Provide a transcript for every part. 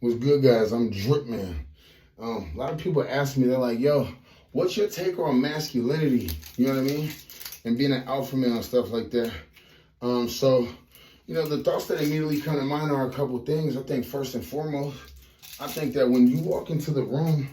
What's good, guys? I'm Drip Man. A lot of people ask me, they're like, yo, what's your take on masculinity? You know what I mean? And being an alpha male and stuff like that. The thoughts that immediately come to mind are a couple things. I think first and foremost, I think that when you walk into the room,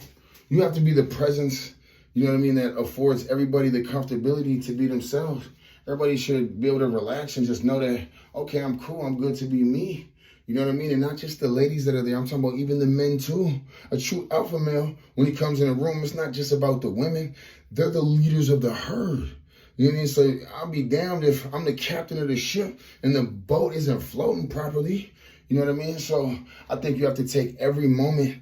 you have to be the presence, you know what I mean, that affords everybody the comfortability to be themselves. Everybody should be able to relax and just know that, okay, I'm cool, I'm good to be me. You know what I mean? And not just the ladies that are there. I'm talking about even the men too. A true alpha male, when he comes in a room, it's not just about the women. They're the leaders of the herd. You know what I mean? So I'll be damned if I'm the captain of the ship and the boat isn't floating properly. You know what I mean? So I think you have to take every moment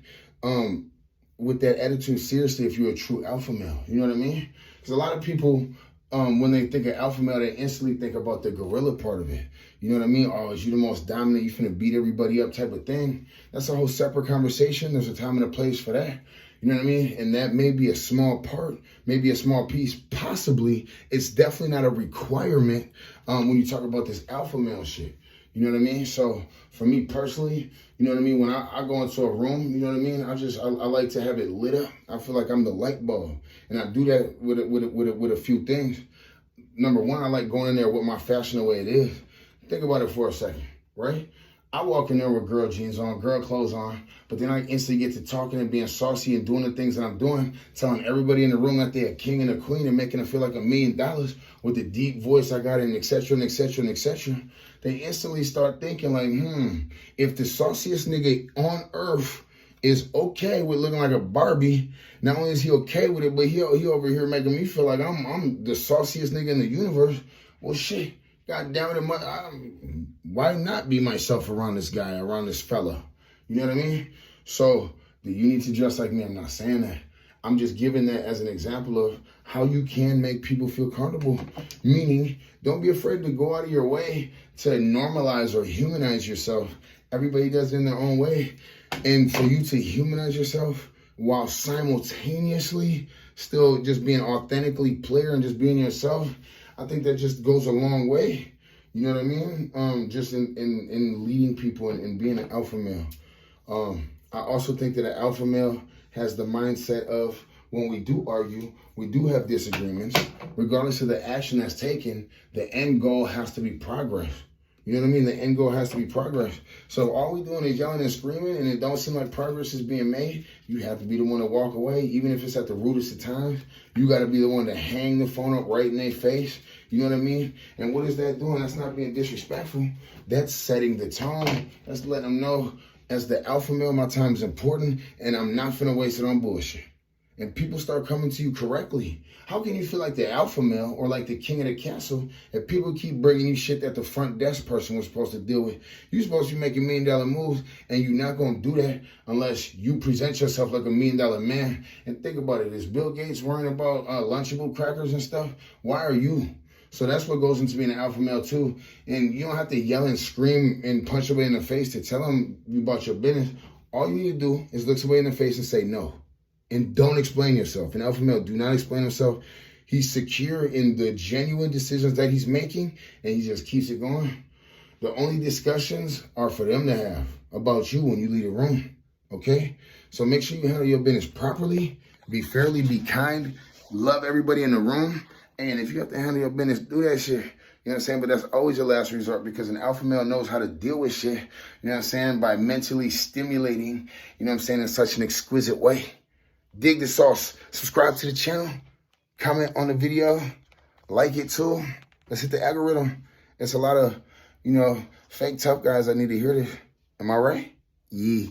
with that attitude seriously if you're a true alpha male. You know what I mean? Because a lot of people, when they think of alpha male, they instantly think about the gorilla part of it. You know what I mean? Oh, is you the most dominant, you finna beat everybody up type of thing. That's a whole separate conversation. There's a time and a place for that. You know what I mean? And that may be a small part, maybe a small piece, possibly. It's definitely not a requirement when you talk about this alpha male shit. You know what I mean? So for me personally, you know what I mean? When I go into a room, you know what I mean? I like to have it lit up. I feel like I'm the light bulb. And I do that with a few things. Number one, I like going in there with my fashion the way it is. Think about it for a second, right? I walk in there with girl jeans on, girl clothes on, but then I instantly get to talking and being saucy and doing the things that I'm doing, telling everybody in the room that they're a king and a queen and making them feel like $1 million with the deep voice I got and et cetera and et cetera and et cetera. They instantly start thinking like, if the sauciest nigga on earth is okay with looking like a Barbie, not only is he okay with it, but he over here making me feel like I'm the sauciest nigga in the universe. Well, shit. God damn it, why not be myself around this guy, around this fella? You know what I mean? So, do you need to dress like me? I'm not saying that. I'm just giving that as an example of how you can make people feel comfortable. Meaning, don't be afraid to go out of your way to normalize or humanize yourself. Everybody does it in their own way. And for you to humanize yourself while simultaneously still just being authentically player and just being yourself, I think that just goes a long way. You know what I mean? Just in leading people and being an alpha male. I also think that an alpha male has the mindset of when we do argue, we do have disagreements, regardless of the action that's taken, the end goal has to be progress. You know what I mean? The end goal has to be progress. So all we doing is yelling and screaming and it don't seem like progress is being made, you have to be the one to walk away, even if it's at the rudest of times. You got to be the one to hang the phone up right in their face. You know what I mean? And what is that doing? That's not being disrespectful. That's setting the tone. That's letting them know, as the alpha male, my time is important and I'm not finna waste it on bullshit. And people start coming to you correctly. How can you feel like the alpha male or like the king of the castle if people keep bringing you shit that the front desk person was supposed to deal with? You're supposed to be making $1 million moves, and you're not going to do that unless you present yourself like $1 million man. And think about it. Is Bill Gates worrying about Lunchable crackers and stuff? Why are you? So that's what goes into being an alpha male too. And you don't have to yell and scream and punch somebody in the face to tell them about your business. All you need to do is look somebody in the face and say no. And don't explain yourself. An alpha male, do not explain himself. He's secure in the genuine decisions that he's making, and he just keeps it going. The only discussions are for them to have about you when you leave the room, okay? So make sure you handle your business properly, be fairly, be kind, love everybody in the room, and if you have to handle your business, do that shit. You know what I'm saying? But that's always your last resort because an alpha male knows how to deal with shit, you know what I'm saying, by mentally stimulating, you know what I'm saying, in such an exquisite way. Dig the sauce. Subscribe to the channel. Comment on the video. Like it too. Let's hit the algorithm. It's a lot of, fake tough guys that need to hear this. Am I right? Yeah.